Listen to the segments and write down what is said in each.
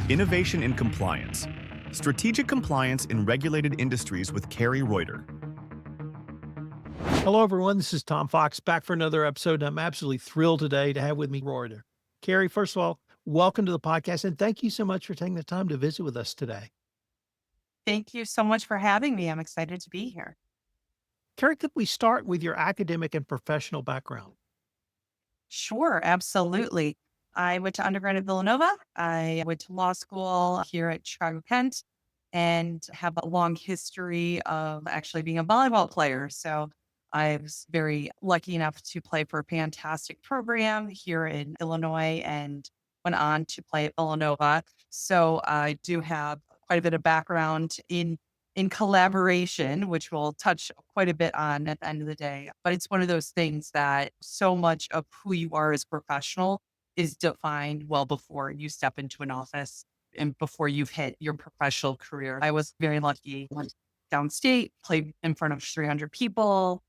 Innovation in Compliance. Strategic Compliance in Regulated Industries with Kerri Reuter. Hello, everyone. This is Tom Fox back for another episode. I'm absolutely thrilled today to have with me Reuter. Kerri, first of all, welcome to the podcast, and thank you so much for taking the time to visit with us today. Thank you so much for having me. I'm excited to be here. Kerri, could we start with your academic and professional background? Sure, absolutely. I went to undergrad at Villanova. I went to law school here at Chicago Kent and have a long history of actually being a volleyball player. So I was very lucky enough to play for a fantastic program here in Illinois and went on to play at Villanova. So I do have quite a bit of background in collaboration, which we'll touch quite a bit on at the end of the day. But it's one of those things that so much of who you are as a professional is defined well before you step into an office and before you've hit your professional career. I was very lucky. Went downstate, played in front of 300 people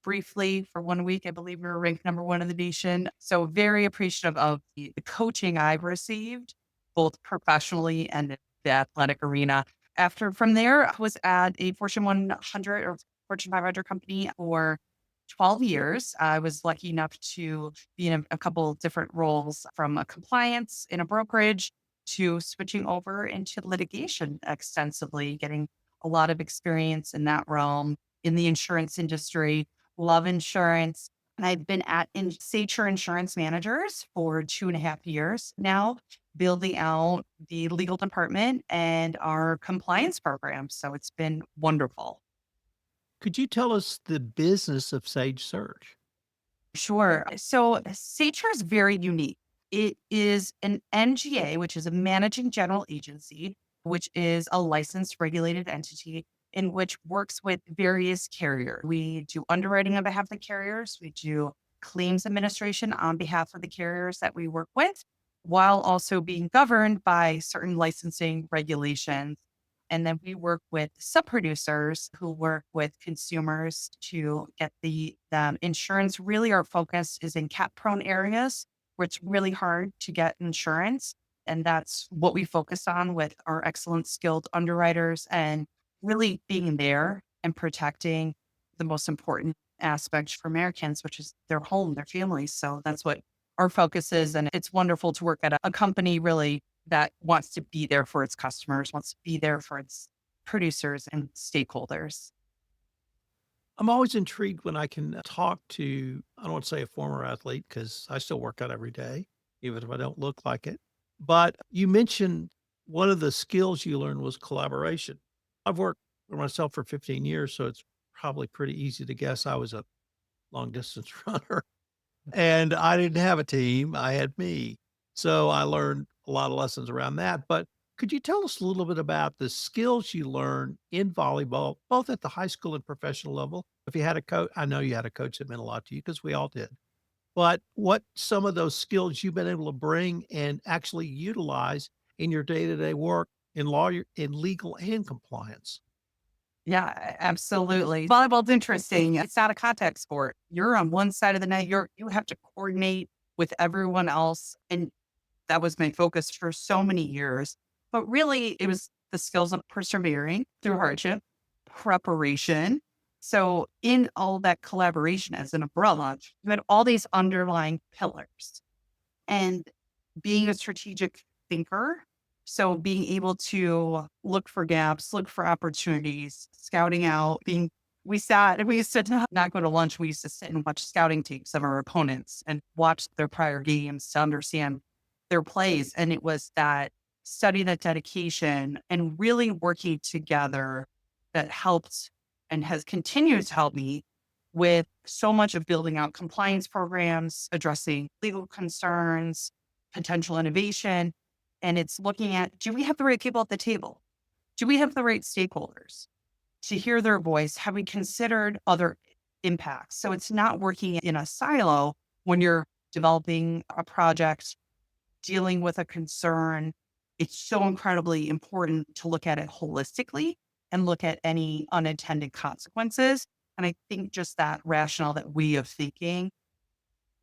briefly for 1 week. I believe we were ranked number one in the nation. So very appreciative of the coaching I've received, both professionally and in the athletic arena. From there, I was at a Fortune 100 or Fortune 500 company for 12 years. I was lucky enough to be in a couple different roles, from a compliance in a brokerage to switching over into litigation extensively, getting a lot of experience in that realm in the insurance industry. Love insurance. And I've been at SageSure Insurance Managers for 2.5 years now, building out the legal department and our compliance program. So it's been wonderful. Could you tell us the business of Sage Search? Sure. So SageSure is very unique. It is an MGA, which is a managing general agency, which is a licensed regulated entity in which works with various carriers. We do underwriting on behalf of the carriers. We do claims administration on behalf of the carriers that we work with, while also being governed by certain licensing regulations. And then we work with sub-producers who work with consumers to get the insurance. Really, our focus is in cat-prone areas where it's really hard to get insurance. And that's what we focus on with our excellent skilled underwriters, and really being there and protecting the most important aspect for Americans, which is their home, their families. So that's what our focus is. And it's wonderful to work at a company really that wants to be there for its customers, wants to be there for its producers and stakeholders. I'm always intrigued when I can talk to, I don't want to say a former athlete because I still work out every day, even if I don't look like it. But you mentioned one of the skills you learned was collaboration. I've worked for myself for 15 years, so it's probably pretty easy to guess I was a long distance runner. And I didn't have a team, I had me. So I learned a lot of lessons around that. But could you tell us a little bit about the skills you learned in volleyball, both at the high school and professional level? If you had a coach, I know you had a coach that meant a lot to you because we all did. But what some of those skills you've been able to bring and actually utilize in your day-to-day work in law, in legal and compliance? Yeah, absolutely. Volleyball's interesting. It's not a contact sport. You're on one side of the net. You have to coordinate with everyone else. And that was my focus for so many years. But really, it was the skills of persevering through hardship, preparation. So in all that collaboration as an umbrella, you had all these underlying pillars, and being a strategic thinker. So being able to look for gaps, look for opportunities, scouting out, we used to not go to lunch. We used to sit and watch scouting tapes of our opponents and watch their prior games to understand their plays. And it was that study, that dedication, and really working together that helped and has continued to help me with so much of building out compliance programs, addressing legal concerns, potential innovation. And it's looking at, do we have the right people at the table? Do we have the right stakeholders to hear their voice? Have we considered other impacts? So it's not working in a silo when you're developing a project, dealing with a concern. It's so incredibly important to look at it holistically and look at any unintended consequences. And I think just that rationale, that way of thinking,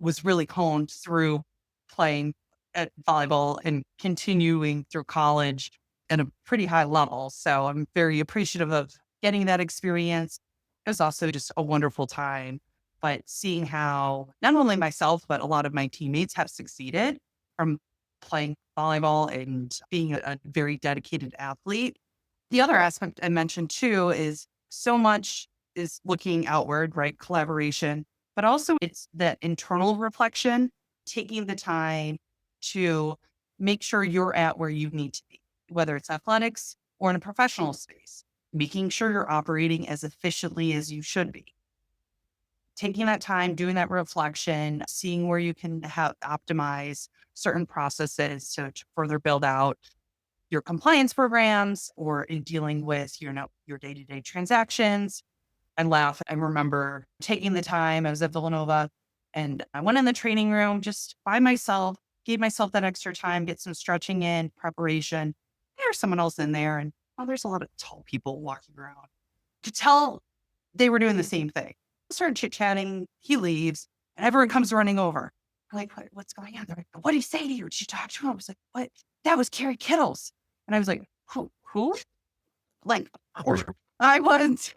was really honed through playing at volleyball and continuing through college at a pretty high level. So I'm very appreciative of getting that experience. It was also just a wonderful time, but seeing how not only myself, but a lot of my teammates have succeeded from playing volleyball and being a very dedicated athlete. The other aspect I mentioned too is so much is looking outward, right? Collaboration, but also it's that internal reflection, taking the time to make sure you're at where you need to be, whether it's athletics or in a professional space, making sure you're operating as efficiently as you should be. Taking that time, doing that reflection, seeing where you can have optimize certain processes to further build out your compliance programs or in dealing with your day-to-day transactions. I laugh. I remember taking the time. I was at Villanova and I went in the training room just by myself, gave myself that extra time, get some stretching in, preparation. There's someone else in there. And there's a lot of tall people walking around. To tell they were doing the same thing. I started chit-chatting. He leaves and everyone comes running over. I'm like, what's going on? They're like, what did he say to you? Did you talk to him? I was like, what? That was Kerri Kittles. And I was like, who? Like, I was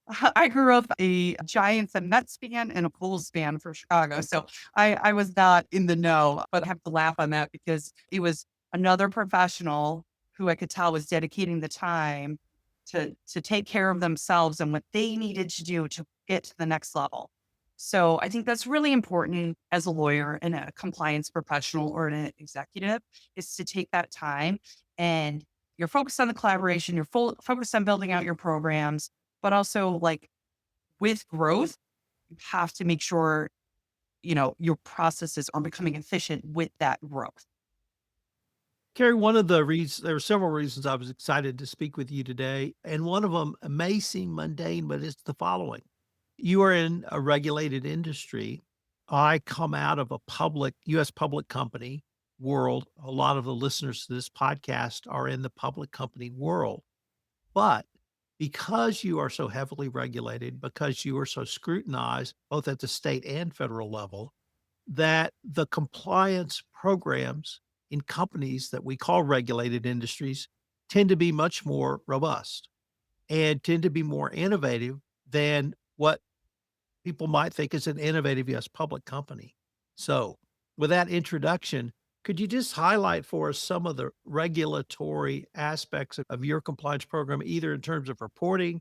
I grew up a Giants and Mets fan and a Bulls fan for Chicago. So I was not in the know, but I have to laugh on that because it was another professional who I could tell was dedicating the time to take care of themselves and what they needed to do to get to the next level. So I think that's really important as a lawyer and a compliance professional or an executive is to take that time and you're focused on the collaboration, you're focused on building out your programs, but also like with growth, you have to make sure, your processes are becoming efficient with that growth. Kerri, one of the reasons, there were several reasons I was excited to speak with you today. And one of them may seem mundane, but it's the following. You are in a regulated industry. I come out of a US public company world. A lot of the listeners to this podcast are in the public company world. But because you are so heavily regulated, because you are so scrutinized, both at the state and federal level, that the compliance programs in companies that we call regulated industries tend to be much more robust and tend to be more innovative than what people might think is an innovative US public company. So, with that introduction, could you just highlight for us some of the regulatory aspects of your compliance program, either in terms of reporting,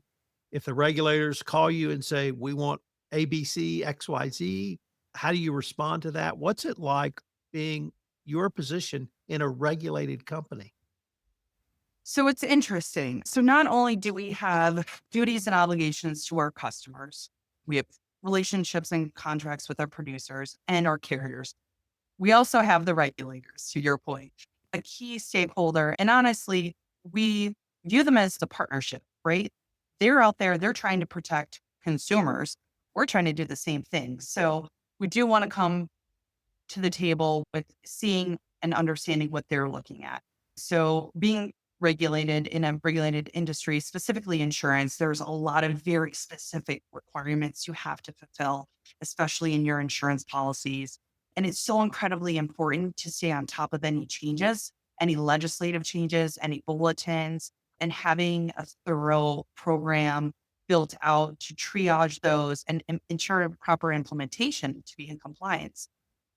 if the regulators call you and say, we want ABC, XYZ, how do you respond to that? What's it like being your position in a regulated company? So it's interesting. So not only do we have duties and obligations to our customers, we have relationships and contracts with our producers and our carriers. We also have the regulators, to your point, a key stakeholder. And honestly, we view them as the partnership, right? They're out there, they're trying to protect consumers. We're trying to do the same thing. So we do want to come to the table with seeing and understanding what they're looking at. So being regulated in a regulated industry, specifically insurance, there's a lot of very specific requirements you have to fulfill, especially in your insurance policies. And it's so incredibly important to stay on top of any changes, any legislative changes, any bulletins, and having a thorough program built out to triage those and ensure proper implementation to be in compliance.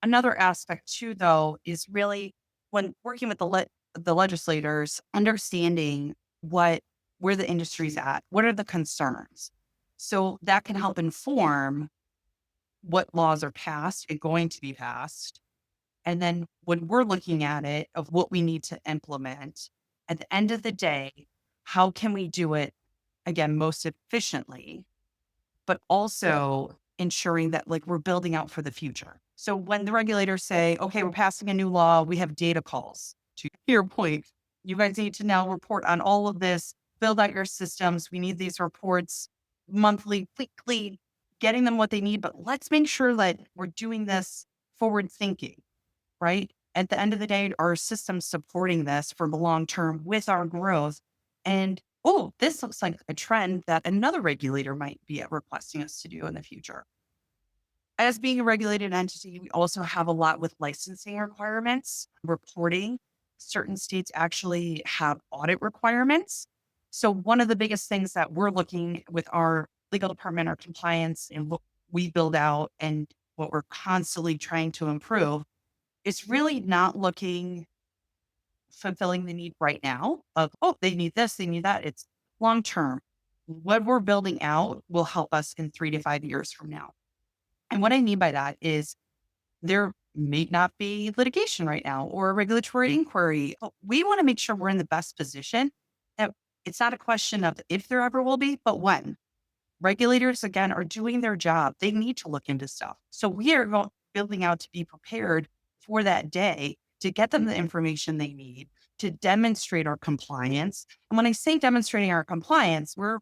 Another aspect too, though, is really when working with the legislators, understanding where the industry's at, what are the concerns, so that can help inform what laws are passed and going to be passed. And then when we're looking at it of what we need to implement, at the end of the day, how can we do it again most efficiently, but also ensuring that like we're building out for the future. So when the regulators say, okay, we're passing a new law, we have data calls. To your point, you guys need to now report on all of this, build out your systems. We need these reports monthly, weekly, getting them what they need, but let's make sure that we're doing this forward thinking, right? At the end of the day, our system's supporting this for the long term with our growth. And oh, this looks like a trend that another regulator might be requesting us to do in the future. As being a regulated entity, we also have a lot with licensing requirements, reporting. Certain states actually have audit requirements. So one of the biggest things that we're looking with our legal department, our compliance, and what we build out and what we're constantly trying to improve is really not looking fulfilling the need right now of, oh, they need this, they need that. It's long term. What we're building out will help us in 3 to 5 years from now. And what I mean by that is there may not be litigation right now or a regulatory inquiry. But we want to make sure we're in the best position. That it's not a question of if there ever will be, but when. Regulators, again, are doing their job. They need to look into stuff. So we are building out to be prepared for that day to get them the information they need to demonstrate our compliance. And when I say demonstrating our compliance, we're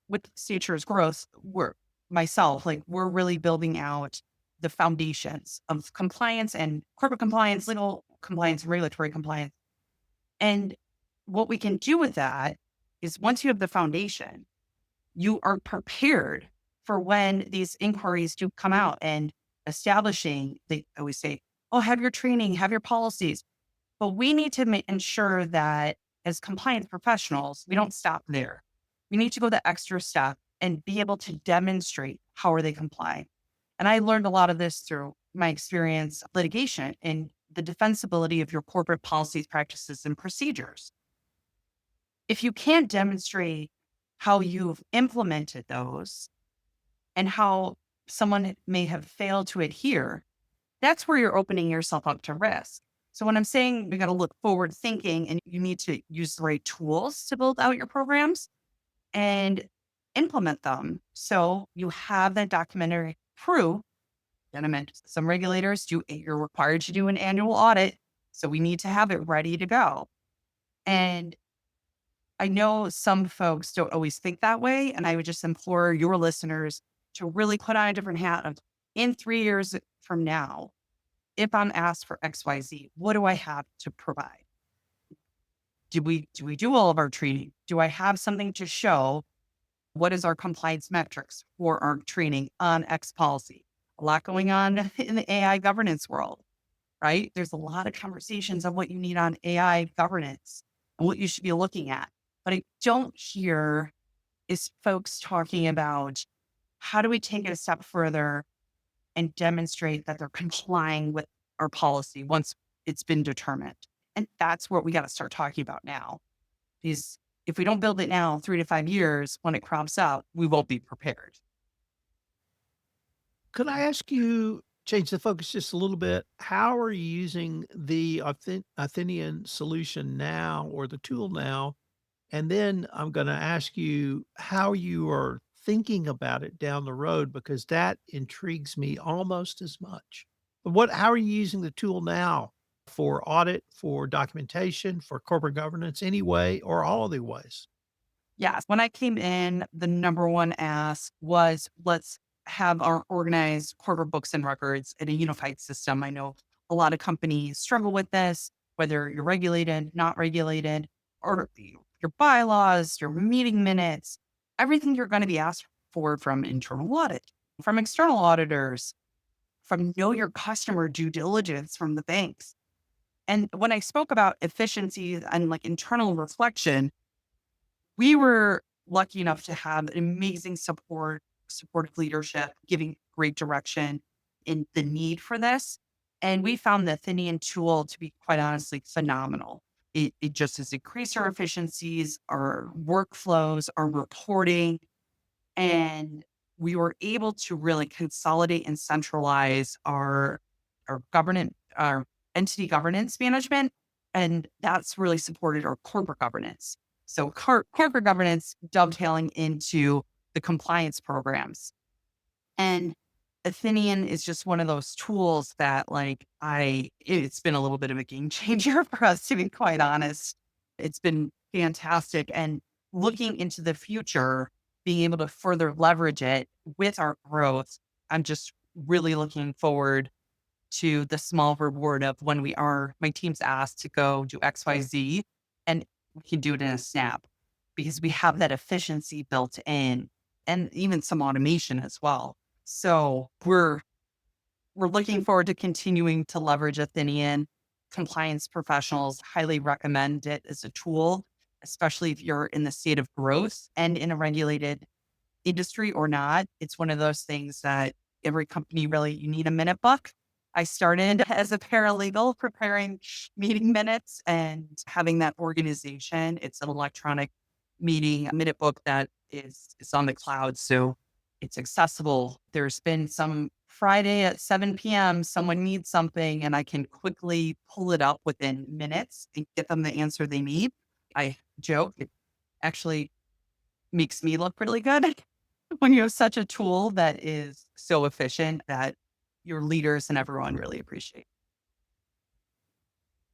with SageSure's growth, we're really building out the foundations of compliance and corporate compliance, legal compliance, regulatory compliance. And what we can do with that is once you have the foundation, you are prepared for when these inquiries do come out and establishing, they always say, oh, have your training, have your policies. But we need to ensure that as compliance professionals, we don't stop there. We need to go the extra step and be able to demonstrate how are they complying. And I learned a lot of this through my experience of litigation and the defensibility of your corporate policies, practices, and procedures. If you can't demonstrate how you've implemented those and how someone may have failed to adhere, that's where you're opening yourself up to risk. So when I'm saying we got to look forward thinking and you need to use the right tools to build out your programs and implement them. So you have that documentary proof. And I meant some regulators you're required to do an annual audit. So we need to have it ready to go. And I know some folks don't always think that way. And I would just implore your listeners to really put on a different hat of in 3 years from now, if I'm asked for XYZ, what do I have to provide? Do we do all of our training? Do I have something to show? What is our compliance metrics for our training on X policy? A lot going on in the AI governance world, right? There's a lot of conversations on what you need on AI governance and what you should be looking at. But I don't hear is folks talking about how do we take it a step further and demonstrate that they're complying with our policy once it's been determined. And that's what we got to start talking about now. Because if we don't build it now, 3 to 5 years, when it crops up, we won't be prepared. Could I ask you, change the focus just a little bit? How are you using the Athennian solution now or the tool now? And then I'm going to ask you how you are thinking about it down the road, because that intrigues me almost as much. How are you using the tool now for audit, for documentation, for corporate governance, any way or all of the ways? Yes. When I came in, the number one ask was let's have our organized corporate books and records in a unified system. I know a lot of companies struggle with this, whether you're regulated, not regulated, or your bylaws, your meeting minutes, everything you're going to be asked for from internal audit, from external auditors, from know your customer due diligence from the banks. And when I spoke about efficiency and like internal reflection, we were lucky enough to have an amazing supportive leadership, giving great direction in the need for this. And we found the Athennian tool to be quite honestly phenomenal. It just has increased our efficiencies, our workflows, our reporting, and we were able to really consolidate and centralize our entity governance management. And that's really supported our corporate governance. So corporate governance dovetailing into the compliance programs. And Athennian is just one of those tools that it's been a little bit of a game changer for us, to be quite honest. It's been fantastic. And looking into the future, being able to further leverage it with our growth, I'm just really looking forward to the small reward of when my team's asked to go do XYZ and we can do it in a snap because we have that efficiency built in and even some automation as well. So we're we're looking forward to continuing to leverage Athennian. Compliance professionals highly recommend it as a tool, especially if you're in the state of growth and in a regulated industry or not. It's one of those things that every company really, you need a minute book. I started as a paralegal preparing meeting minutes and having that organization. It's an electronic meeting minute book that is on the cloud. So it's accessible. There's been some Friday at 7 p.m., someone needs something and I can quickly pull it up within minutes and get them the answer they need. I joke, it actually makes me look really good when you have such a tool that is so efficient that your leaders and everyone really appreciate.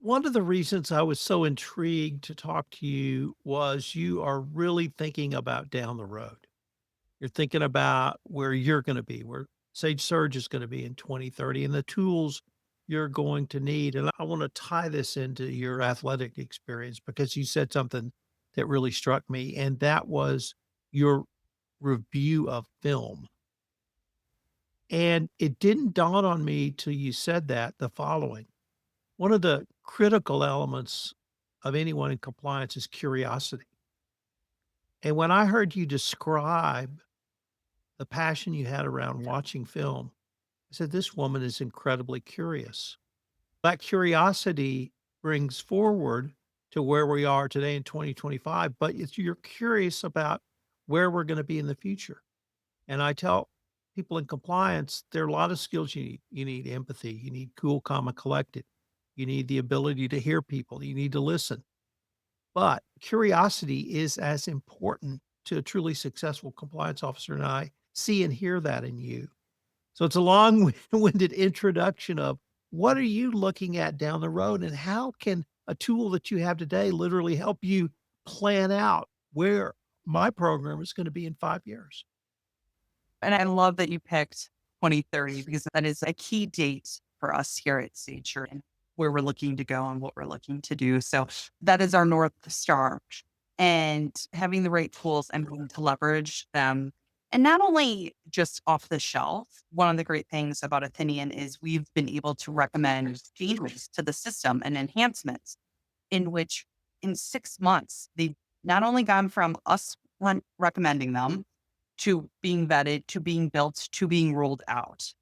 One of the reasons I was so intrigued to talk to you was you are really thinking about down the road. You're thinking about where you're going to be, where SageSure is going to be in 2030, and the tools you're going to need. And I want to tie this into your athletic experience because you said something that really struck me, and that was your review of film. And it didn't dawn on me till you said that the following. One of the critical elements of anyone in compliance is curiosity. And when I heard you describe the passion you had around watching film, I said, this woman is incredibly curious. That curiosity brings forward to where we are today in 2025, but you're curious about where we're going to be in the future. And I tell people in compliance, there are a lot of skills you need. You need empathy. You need cool, calm, and collected. You need the ability to hear people. You need to listen. But curiosity is as important to a truly successful compliance officer. And I see and hear that in you. So it's a long-winded introduction of what are you looking at down the road and how can a tool that you have today literally help you plan out where my program is going to be in 5 years? And I love that you picked 2030 because that is a key date for us here at SageSure and where we're looking to go and what we're looking to do. So that is our North Star. And having the right tools and being to leverage them. And not only just off the shelf, one of the great things about Athennian is we've been able to recommend changes to the system and enhancements in which in 6 months, they've not only gone from us recommending them to being vetted, to being built, to being rolled out.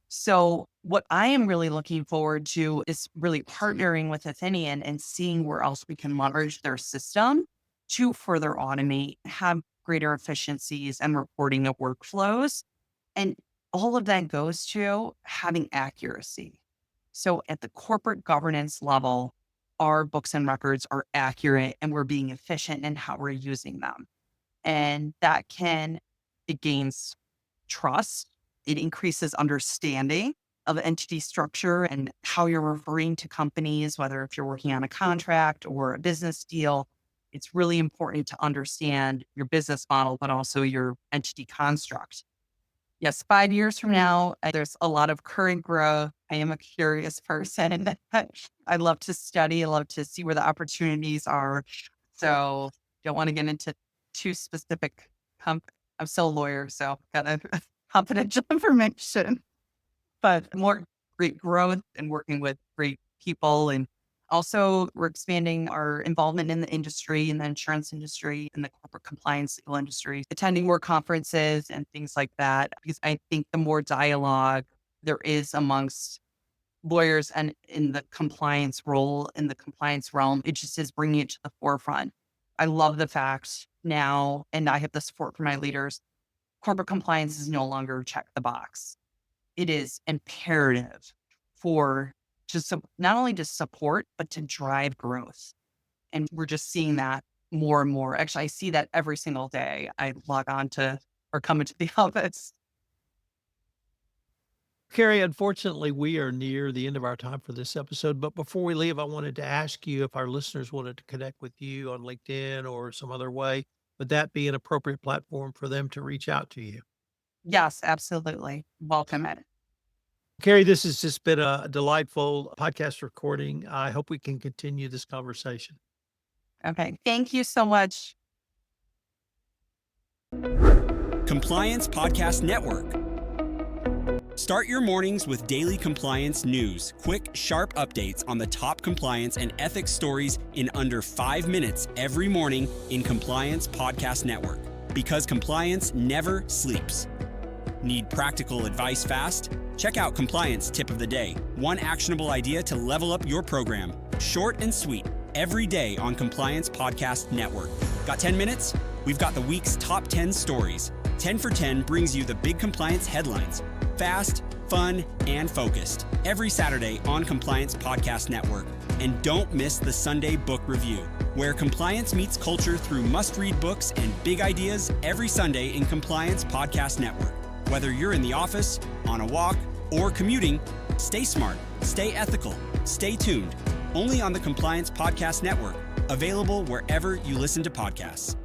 So what I am really looking forward to is really partnering with Athennian and seeing where else we can leverage their system to further automate, have greater efficiencies and reporting of workflows. And all of that goes to having accuracy. So at the corporate governance level, our books and records are accurate and we're being efficient in how we're using them. And it gains trust. It increases understanding of entity structure and how you're referring to companies, whether if you're working on a contract or a business deal. It's really important to understand your business model, but also your entity construct. Yes, 5 years from now, there's a lot of current growth. I am a curious person. I love to study. I love to see where the opportunities are. So don't want to get into too specific. I'm still a lawyer, so got confidential information, but more great growth and working with great people. And also we're expanding our involvement in the industry, in the insurance industry, in the corporate compliance legal industry, attending more conferences and things like that. Because I think the more dialogue there is amongst lawyers and in the compliance role, in the compliance realm, it just is bringing it to the forefront. I love the fact now, and I have the support from my leaders, corporate compliance is no longer check the box. It is imperative for just not only to support, but to drive growth. And we're just seeing that more and more. Actually, I see that every single day I log on to or come into the office. Kerri, unfortunately, we are near the end of our time for this episode. But before we leave, I wanted to ask you if our listeners wanted to connect with you on LinkedIn or some other way, would that be an appropriate platform for them to reach out to you? Yes, absolutely. Welcome at it. Kerri, this has just been a delightful podcast recording. I hope we can continue this conversation. Okay. Thank you so much. Compliance Podcast Network. Start your mornings with daily compliance news, quick, sharp updates on the top compliance and ethics stories in under 5 minutes every morning in Compliance Podcast Network. Because compliance never sleeps. Need practical advice fast? Check out Compliance Tip of the Day. One actionable idea to level up your program. Short and sweet. Every day on Compliance Podcast Network. Got 10 minutes? We've got the week's top 10 stories. 10 for 10 brings you the big compliance headlines. Fast, fun, and focused. Every Saturday on Compliance Podcast Network. And don't miss the Sunday Book Review, where compliance meets culture through must-read books and big ideas every Sunday in Compliance Podcast Network. Whether you're in the office, on a walk, or commuting, stay smart, stay ethical, stay tuned. Only on the Compliance Podcast Network. Available wherever you listen to podcasts.